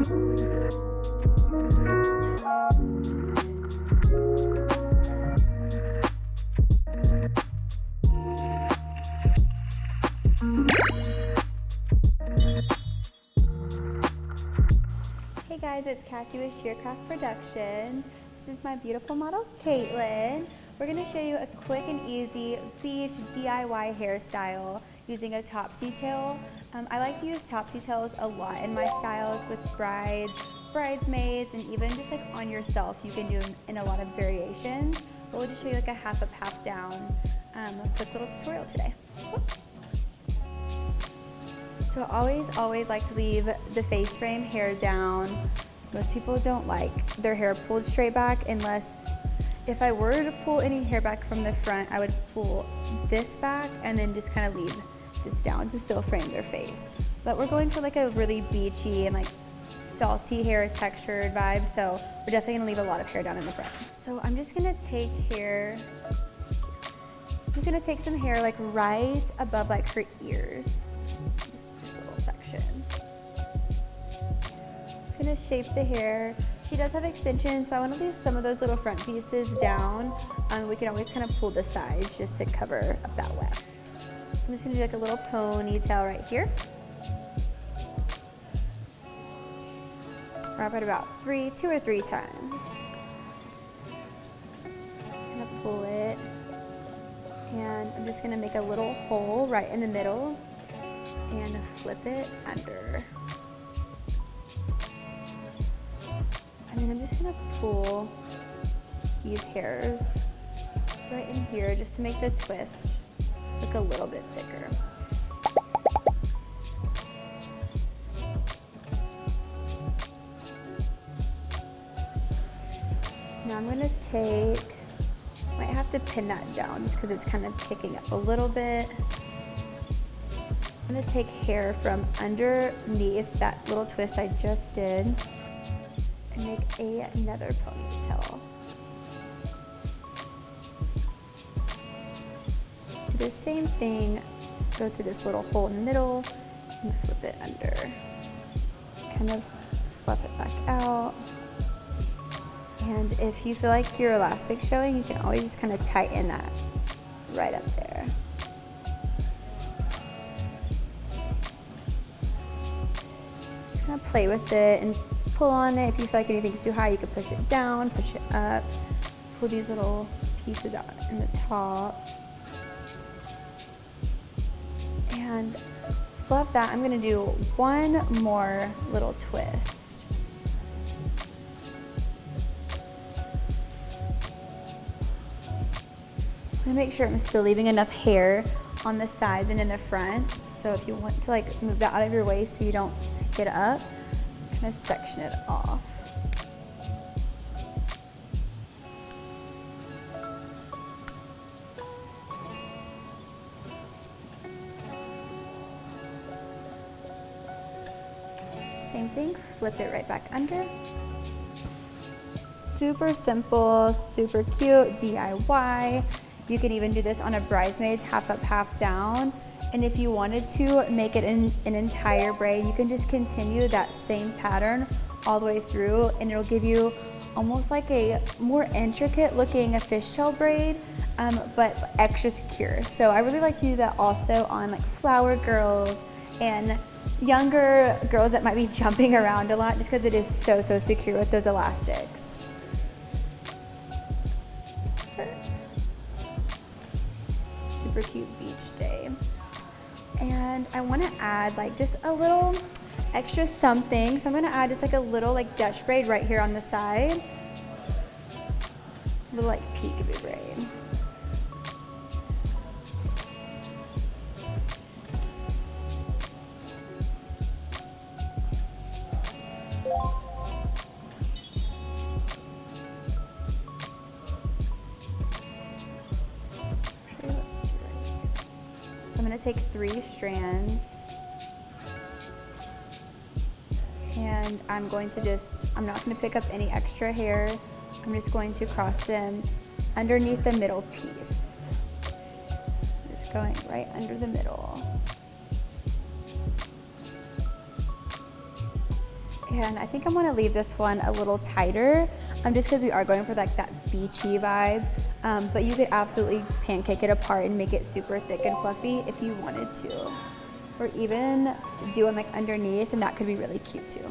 Hey guys, it's Cassy with Shear Productions. This is my beautiful model, Caitlin. We're going to show you a quick and easy beach DIY hairstyle using a topsy tail. I like to use topsy tails a lot in my styles with brides, bridesmaids, and even just like on yourself. You can do in a lot of variations. But we'll just show you like a half up, half down quick little tutorial today. So I always like to leave the face frame hair down. Most people don't like their hair pulled straight back unless, if I were to pull any hair back from the front, I would pull this back and then just kind of leave this down to still frame their face. But we're going for like a really beachy and like salty hair textured vibe, so we're definitely gonna leave a lot of hair down in the front. So I'm just gonna take some hair like right above like her ears. Just gonna shape the hair. She does have extensions, so I want to leave some of those little front pieces down. We can always kind of pull the sides just to cover up that weft. So I'm just gonna do like a little ponytail right here. Wrap it about 2 or 3 times. I'm gonna pull it, and I'm just gonna make a little hole right in the middle and flip it under. And then I'm just gonna pull these hairs right in here just to make the twist look a little bit thicker. Now I'm gonna might have to pin that down just because it's kind of kicking up a little bit. I'm gonna take hair from underneath that little twist I just did and make another ponytail. Do the same thing, go through this little hole in the middle and flip it under. Kind of flip it back out. And if you feel like your elastic's showing, you can always just kind of tighten that right up there. Just kind of play with it and pull on it. If you feel like anything's too high, you can push it down, push it up. Pull these little pieces out in the top. And above that, I'm gonna do one more little twist. I'm gonna make sure I'm still leaving enough hair on the sides and in the front. So if you want to like move that out of your way so you don't pick it up, kind of section it off. Same thing, flip it right back under. Super simple, super cute, DIY. You could even do this on a bridesmaid's half up, half down. And if you wanted to make it in an entire braid, you can just continue that same pattern all the way through, and it'll give you almost like a more intricate looking fishtail braid, but extra secure. So I really like to do that also on like flower girls and younger girls that might be jumping around a lot, just because it is so secure with those elastics. Super cute beach day. And I want to add like just a little extra something. So I'm going to add just like a little like Dutch braid right here on the side. A little like peekaboo braid. So I'm going to take 3 strands, and I'm going to I'm not going to pick up any extra hair. I'm just going to cross them underneath the middle piece. Just going right under the middle. And I think I'm gonna leave this one a little tighter, just because we are going for like that beachy vibe. But you could absolutely pancake it apart and make it super thick and fluffy if you wanted to. Or even do one like underneath, and that could be really cute too.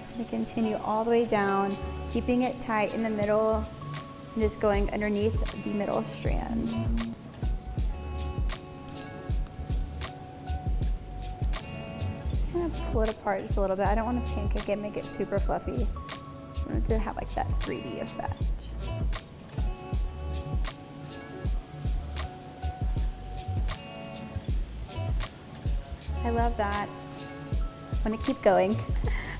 So we continue all the way down, keeping it tight in the middle, and just going underneath the middle strand. Just gonna pull it apart just a little bit. I don't want to pancake it, make it super fluffy. Just wanted to have like that 3D effect. I love that. I want to keep going.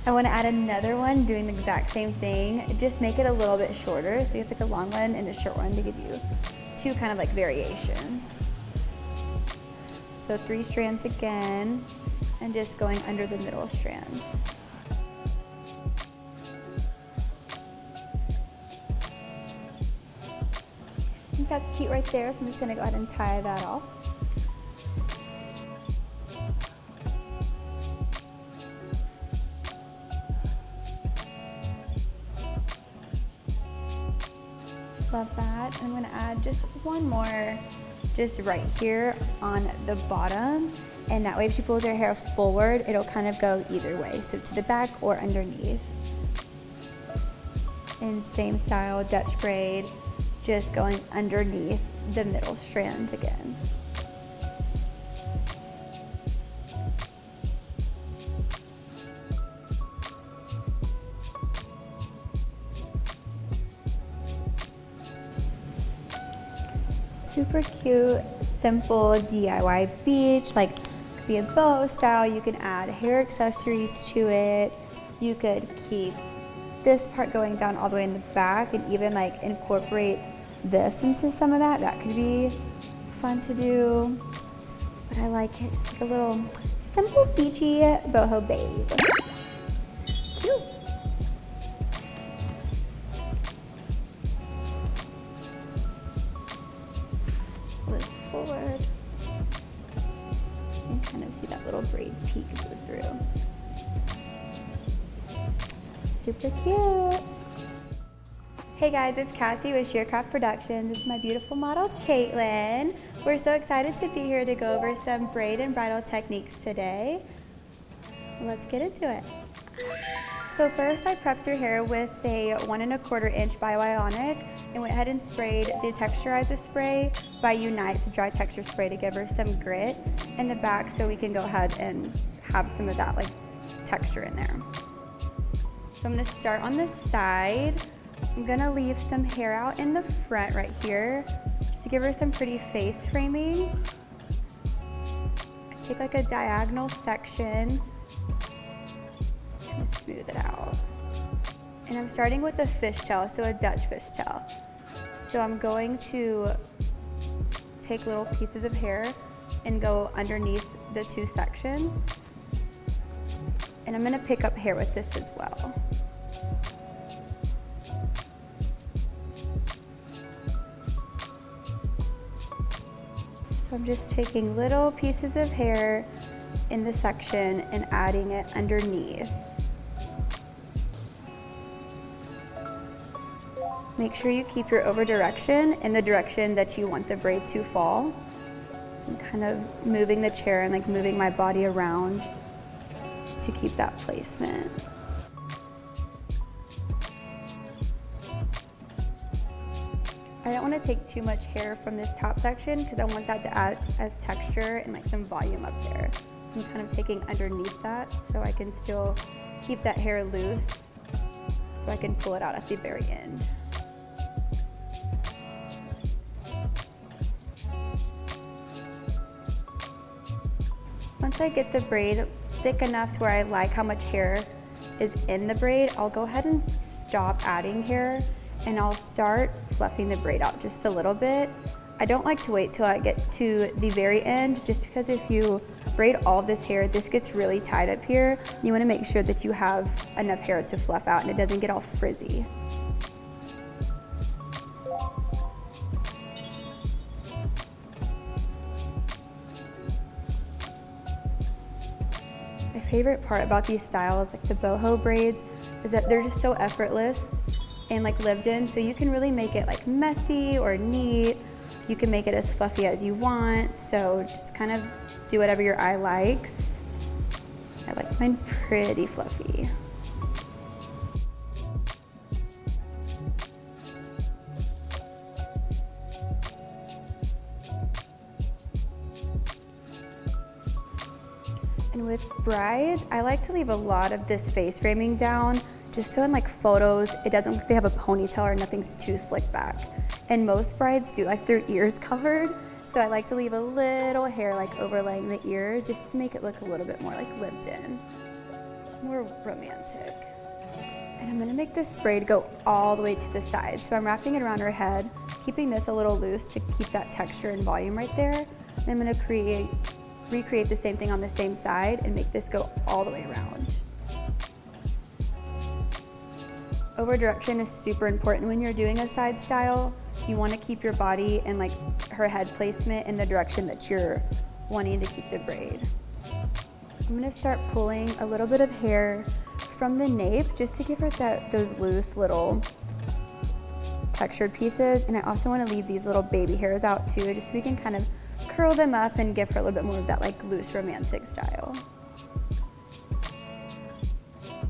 I want to add another one doing the exact same thing. Just make it a little bit shorter. So you have like a long one and a short one to give you two kind of like variations. So 3 strands again, and just going under the middle strand. I think that's cute right there. So I'm just going to go ahead and tie that off. Love that. I'm gonna add just one more just right here on the bottom, and that way if she pulls her hair forward, it'll kind of go either way, so to the back or underneath. And same style, Dutch braid, just going underneath the middle strand again. Super cute, simple DIY beach, like could be a boho style. You can add hair accessories to it. You could keep this part going down all the way in the back and even like incorporate this into some of that. That could be fun to do. But I like it, just like a little simple beachy boho babe. Ooh. Forward and kind of see that little braid peek go through. Super cute. Hey guys, it's Cassie with Shear Productions. This is my beautiful model, Caitlin. We're so excited to be here to go over some braid and bridal techniques today. Let's get into it. So first I prepped her hair with a 1 1/4 inch by Ionic and went ahead and sprayed the texturizer spray by Unite. It's a dry texture spray to give her some grit in the back so we can go ahead and have some of that like texture in there. So I'm gonna start on the side. I'm gonna leave some hair out in the front right here just to give her some pretty face framing. I take like a diagonal section, smooth it out. And I'm starting with a fishtail, so a Dutch fishtail. So I'm going to take little pieces of hair and go underneath the 2 sections. And I'm gonna pick up hair with this as well. So I'm just taking little pieces of hair in the section and adding it underneath. Make sure you keep your over direction in the direction that you want the braid to fall. I'm kind of moving the chair and like moving my body around to keep that placement. I don't want to take too much hair from this top section because I want that to add as texture and like some volume up there. So I'm kind of taking underneath that so I can still keep that hair loose so I can pull it out at the very end. Once I get the braid thick enough to where I like how much hair is in the braid, I'll go ahead and stop adding hair and I'll start fluffing the braid out just a little bit. I don't like to wait till I get to the very end just because if you braid all this hair, this gets really tight up here. You want to make sure that you have enough hair to fluff out and it doesn't get all frizzy. My favorite part about these styles, like the boho braids, is that they're just so effortless and like lived in, so you can really make it like messy or neat. You can make it as fluffy as you want, so just kind of do whatever your eye likes. I like mine pretty fluffy. And with brides, I like to leave a lot of this face framing down, just so in like photos, it doesn't look like they have a ponytail or nothing's too slicked back. And most brides do like their ears covered, so I like to leave a little hair like overlaying the ear just to make it look a little bit more like lived in, more romantic. And I'm gonna make this braid go all the way to the side. So I'm wrapping it around her head, keeping this a little loose to keep that texture and volume right there. And I'm gonna recreate the same thing on the same side and make this go all the way around. Over direction is super important when you're doing a side style. You want to keep your body and like her head placement in the direction that you're wanting to keep the braid. I'm gonna start pulling a little bit of hair from the nape just to give her those loose little textured pieces. And I also want to leave these little baby hairs out too, just so we can kind of curl them up and give her a little bit more of that like loose romantic style.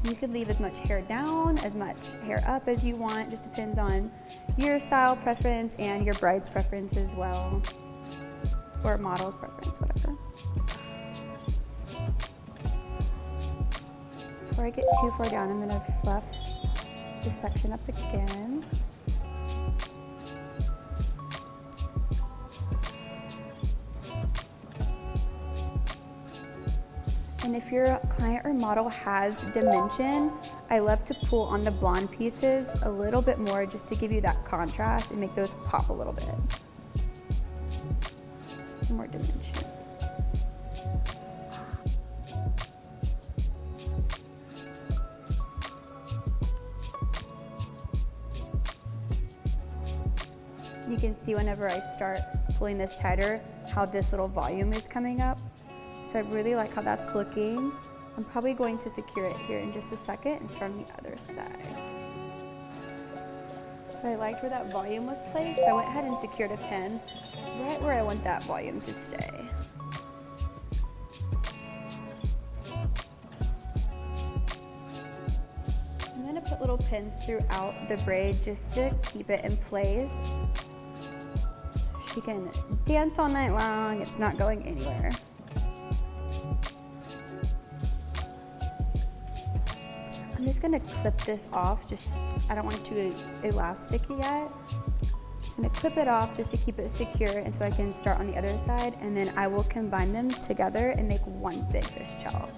You could leave as much hair down, as much hair up as you want, just depends on your style preference and your bride's preference as well, or model's preference, whatever. Before I get too far down, I'm gonna fluff this section up again. And if your client or model has dimension, I love to pull on the blonde pieces a little bit more just to give you that contrast and make those pop a little bit. More dimension. You can see whenever I start pulling this tighter, how this little volume is coming up. So I really like how that's looking. I'm probably going to secure it here in just a second and start on the other side. So I liked where that volume was placed. I went ahead and secured a pin right where I want that volume to stay. I'm gonna put little pins throughout the braid just to keep it in place. So she can dance all night long, it's not going anywhere. I'm just gonna clip this off, I don't want it too elastic yet. Just gonna clip it off just to keep it secure and so I can start on the other side, and then I will combine them together and make one big fishtail.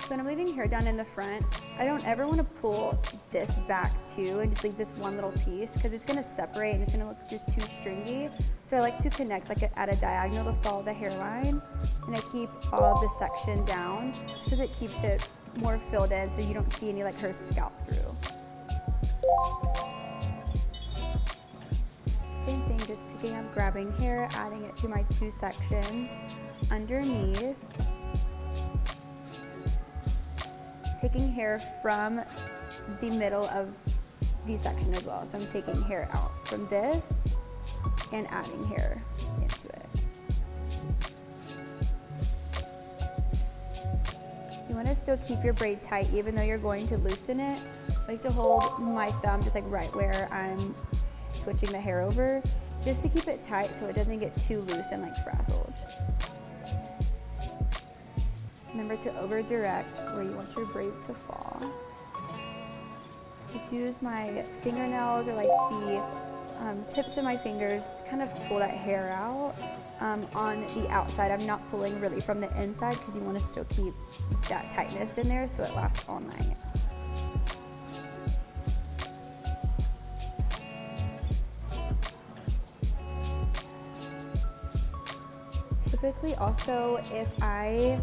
So when I'm leaving hair down in the front, I don't ever want to pull this back too and just leave this one little piece because it's gonna separate and it's gonna look just too stringy. So I like to connect like at a diagonal to follow the hairline, and I keep all the section down because it keeps it more filled in so you don't see any like her scalp through. Same thing, just picking up, grabbing hair, adding it to my two sections underneath. Taking hair from the middle of the section as well. So I'm taking hair out from this and adding hair into it. You want to still keep your braid tight even though you're going to loosen it. I like to hold my thumb just like right where I'm switching the hair over, just to keep it tight so it doesn't get too loose and like frazzled. Remember to over direct where you want your braid to fall. Just use my fingernails or like the tips of my fingers to kind of pull that hair out. On the outside, I'm not pulling really from the inside because you want to still keep that tightness in there so it lasts all night. Typically also, if I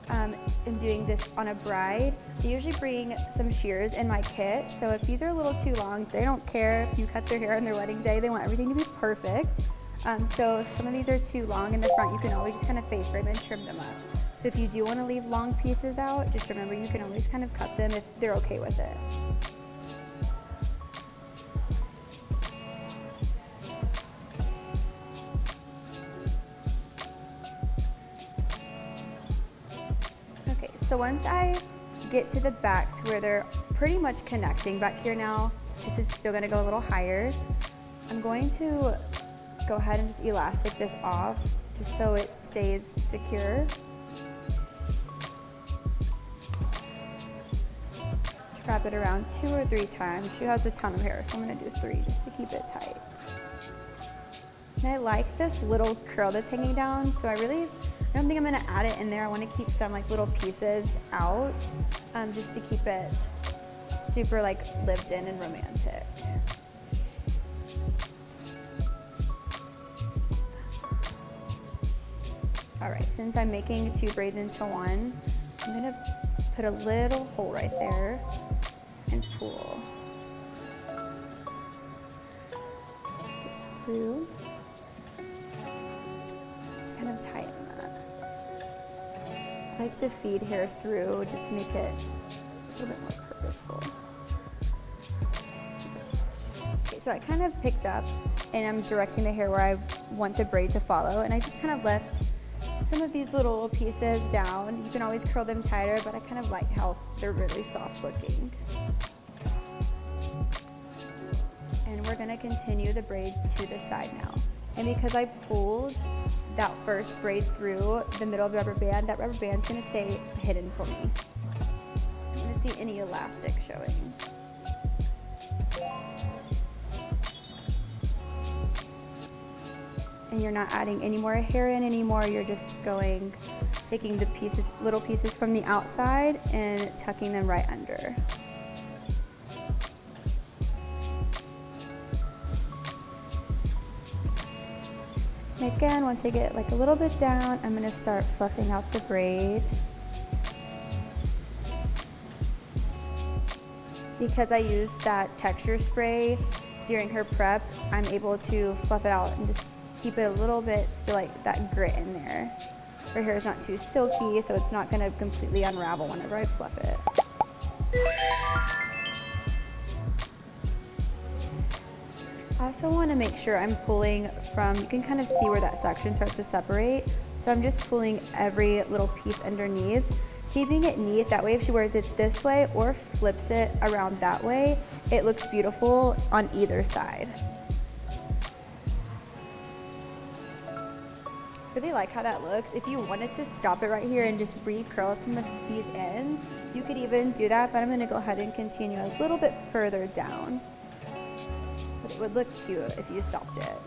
am doing this on a bride, I usually bring some shears in my kit. So if these are a little too long, they don't care if you cut their hair on their wedding day. They want everything to be perfect. So if some of these are too long in the front, you can always just kind of face frame and trim them up. So if you do want to leave long pieces out, just remember you can always kind of cut them if they're okay with it. Okay, so once I get to the back to where they're pretty much connecting back here now, this is still going to go a little higher. I'm going to go ahead and just elastic this off just so it stays secure. Wrap it around 2 or 3 times. She has a ton of hair, so I'm going to do 3 just to keep it tight. And I like this little curl that's hanging down, so I don't think I'm going to add it in there. I want to keep some like little pieces out just to keep it super like lived in and romantic. All right, since I'm making 2 braids into one, I'm gonna put a little hole right there and pull this through. Just kind of tighten that. I like to feed hair through just to make it a little bit more purposeful. Okay, so I kind of picked up and I'm directing the hair where I want the braid to follow, and I just kind of left some of these little pieces down. You can always curl them tighter, but I kind of like how they're really soft looking. And we're gonna continue the braid to the side now. And because I pulled that first braid through the middle of the rubber band, that rubber band's gonna stay hidden for me. I'm gonna see any elastic showing. And you're not adding any more hair in anymore, you're just taking the pieces, little pieces from the outside and tucking them right under. And again, once I get like a little bit down, I'm gonna start fluffing out the braid. Because I used that texture spray during her prep, I'm able to fluff it out and just keep it a little bit still like that grit in there. Her hair is not too silky, so it's not gonna completely unravel whenever I fluff it. I also wanna make sure I'm pulling from, you can kind of see where that section starts to separate. So I'm just pulling every little piece underneath, keeping it neat. That way if she wears it this way or flips it around that way, it looks beautiful on either side. Really like how that looks. If you wanted to stop it right here and just re-curl some of these ends, you could even do that, but I'm gonna go ahead and continue a little bit further down. But it would look cute if you stopped it.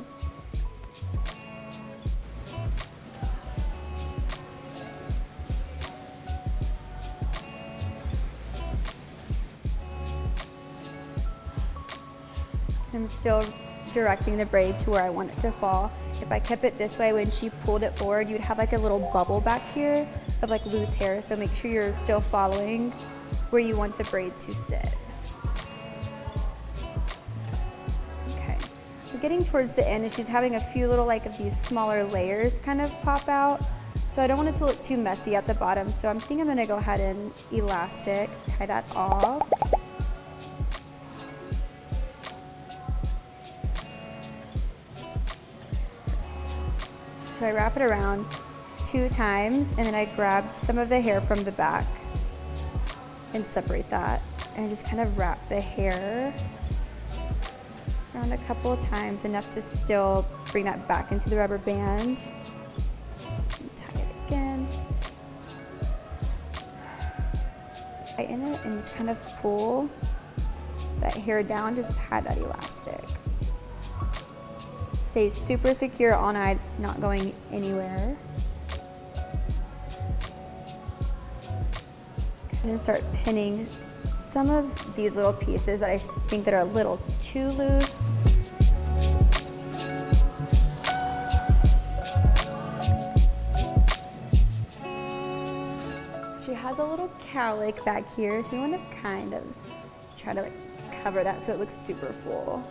I'm still directing the braid to where I want it to fall. If I kept it this way, when she pulled it forward, you'd have like a little bubble back here of like loose hair. So make sure you're still following where you want the braid to sit. Okay, we're getting towards the end and she's having a few little like of these smaller layers kind of pop out. So I don't want it to look too messy at the bottom. So I'm thinking I'm gonna go ahead and elastic, tie that off. So I wrap it around 2 times and then I grab some of the hair from the back and separate that. And I just kind of wrap the hair around a couple of times, enough to still bring that back into the rubber band. And tie it again. Tighten it and just kind of pull that hair down, just hide that elastic. Stays super secure all night, it's not going anywhere. I'm gonna start pinning some of these little pieces that I think that are a little too loose. She has a little cowlick back here, so we want to kind of try to like cover that so it looks super full.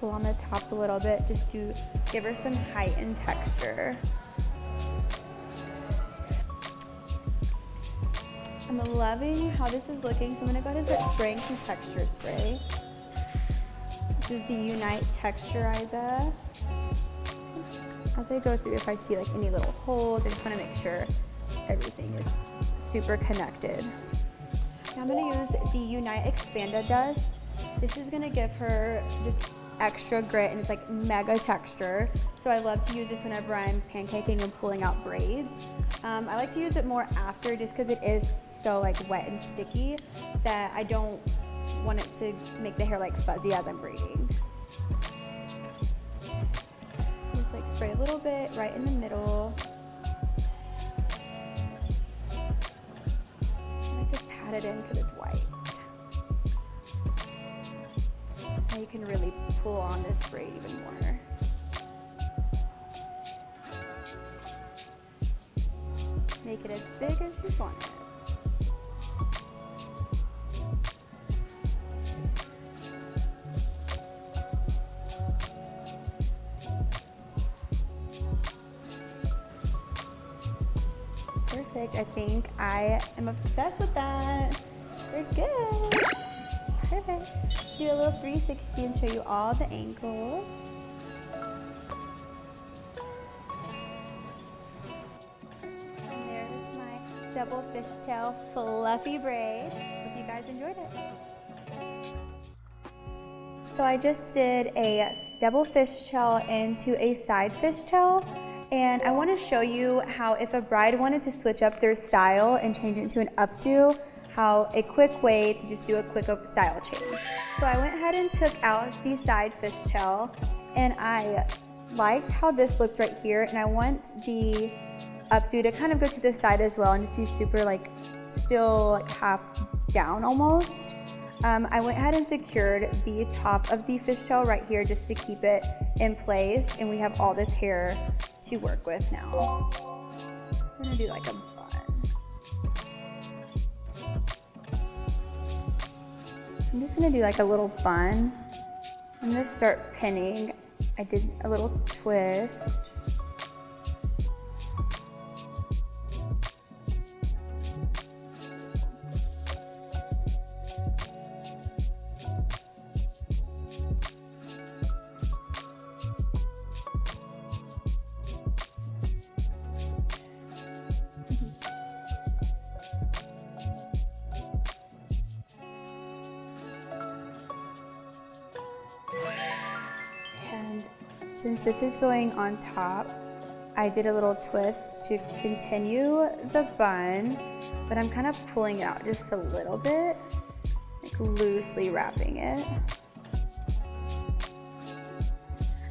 pull on the top a little bit just to give her some height and texture. I'm loving how this is looking, so I'm gonna go ahead and start spraying some texture spray. This is the Unite Texturizer. As I go through, if I see like any little holes, I just wanna make sure everything is super connected. Now I'm gonna use the Unite Expanda Dust. This is gonna give her just extra grit, and it's like mega texture. So I love to use this whenever I'm pancaking and pulling out braids. I like to use it more after, just because it is so like wet and sticky that I don't want it to make the hair like fuzzy as I'm braiding. Just like spray a little bit right in the middle. I like to pat it in because it's white. Now you can really pull on this braid even more. Make it as big as you want it. Perfect. I think I am obsessed with that. We're good. Perfect. Do a little 360 and show you all the angles. And there's my double fishtail fluffy braid. Hope you guys enjoyed it. So I just did a double fishtail into a side fishtail. And I want to show you how if a bride wanted to switch up their style and change it into an updo, how a quick way to just do a quick style change. So I went ahead and took out the side fishtail, and I liked how this looked right here, and I want the updo to kind of go to the side as well and just be super like still like half down almost. I went ahead and secured the top of the fishtail right here just to keep it in place, and we have all this hair to work with now. I'm gonna do like a bun. So I'm just gonna do like a little bun. I'm gonna start pinning. I did a little twist. Since this is going on top, I did a little twist to continue the bun, but I'm kind of pulling it out just a little bit, like loosely wrapping it.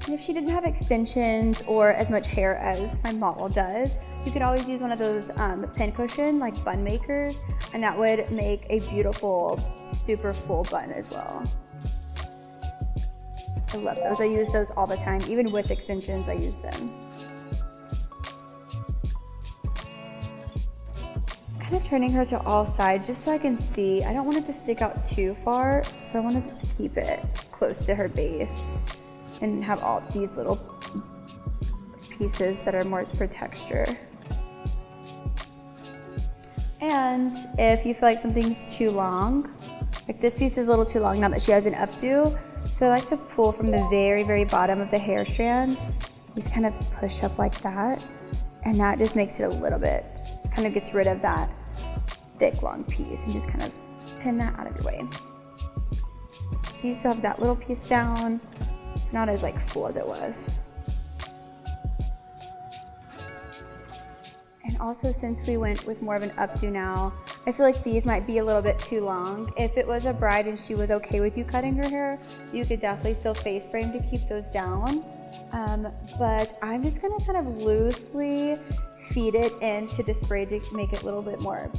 And if she didn't have extensions or as much hair as my model does, you could always use one of those pin cushion, like bun makers, and that would make a beautiful, super full bun as well. I love those. I use those all the time. Even with extensions, I use them. Kind of turning her to all sides just so I can see. I don't want it to stick out too far, so I want to just keep it close to her base and have all these little pieces that are more for texture. And if you feel like something's too long, like this piece is a little too long now that she has an updo, so I like to pull from the very, very bottom of the hair strand. Just kind of push up like that. And that just makes it a little bit, kind of gets rid of that thick, long piece and just kind of pin that out of your way. So you still have that little piece down. It's not as like full as it was. And also, since we went with more of an updo now, I feel like these might be a little bit too long. If it was a bride and she was okay with you cutting her hair, you could definitely still face frame to keep those down. But I'm just gonna kind of loosely feed it into this braid to make it a little bit more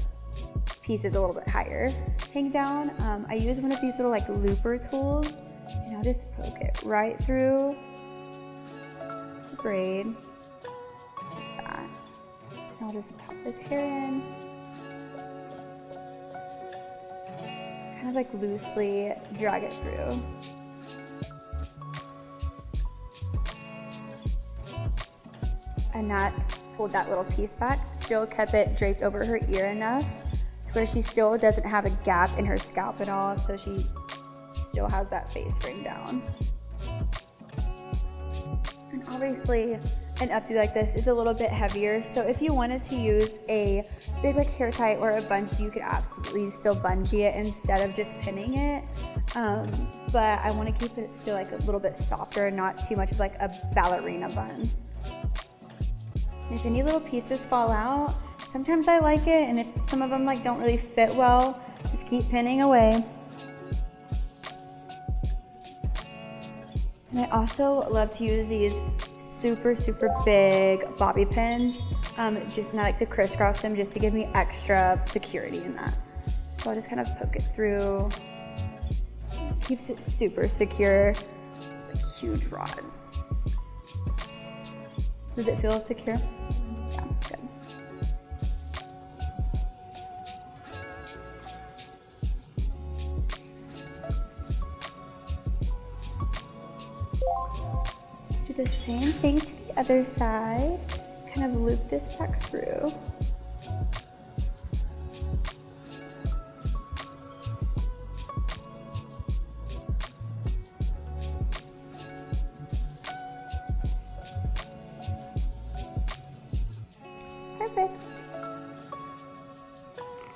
pieces a little bit higher hang down. I use one of these little like looper tools, and I'll just poke it right through the braid like that. And I'll just pop this hair in, kind of like loosely drag it through. and not pulled that little piece back. Still kept it draped over her ear enough to where she still doesn't have a gap in her scalp at all, so she still has that face frame down. And obviously an updo like this is a little bit heavier, so if you wanted to use a big like hair tie or a bungee, you could absolutely still bungee it instead of just pinning it. But I want to keep it still like a little bit softer and not too much of like a ballerina bun. And if any little pieces fall out, sometimes I like it, and if some of them like don't really fit well, just keep pinning away. And I also love to use these super big bobby pins, just and I like to crisscross them just to give me extra security in that. So I'll just kind of poke it through. Keeps it super secure. It's like huge rods. Does it feel secure? Yeah, good. Do the same thing to the other side. Kind of loop this back through. Perfect.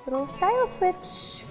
Little style switch.